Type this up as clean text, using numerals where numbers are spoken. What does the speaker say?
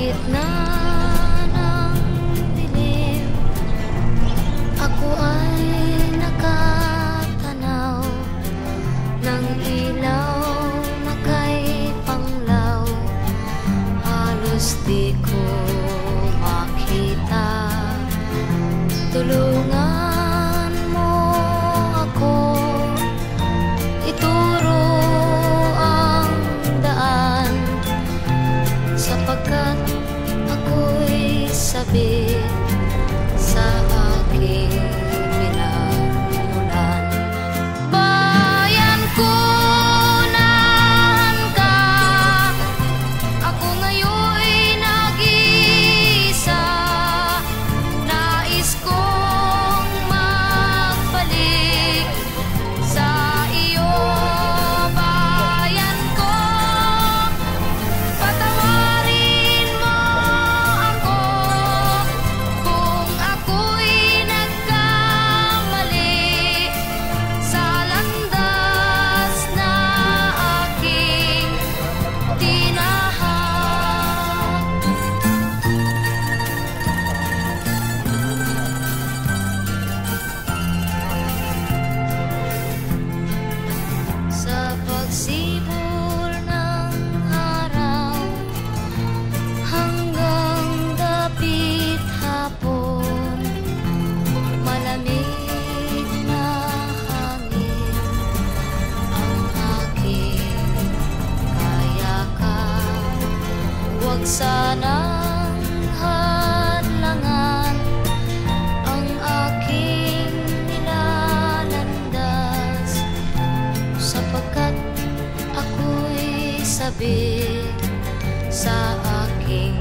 gitna ng dilim, ako ay nakatanaw ng ilaw na kay panglaw. Halos di ko makita. Tulungan mo ako, ituro ang daan, sapagkat ako'y sabik sa aking pinagmulan. Bayan ko, nahan ka, ako ngayon'y nag-iisa. Nais kong magbalik sa iyo, bayan ko. Patawarin mo ako kung ako'y nagkamali sa landas na aking tinahak. Sa pagsibol ng araw hanggang dapit hapon, malamig na hangin ang aking kayakan. Huwag sanang hadlangan ang aking nilalandas, sapagkat ako'y sabik sa aking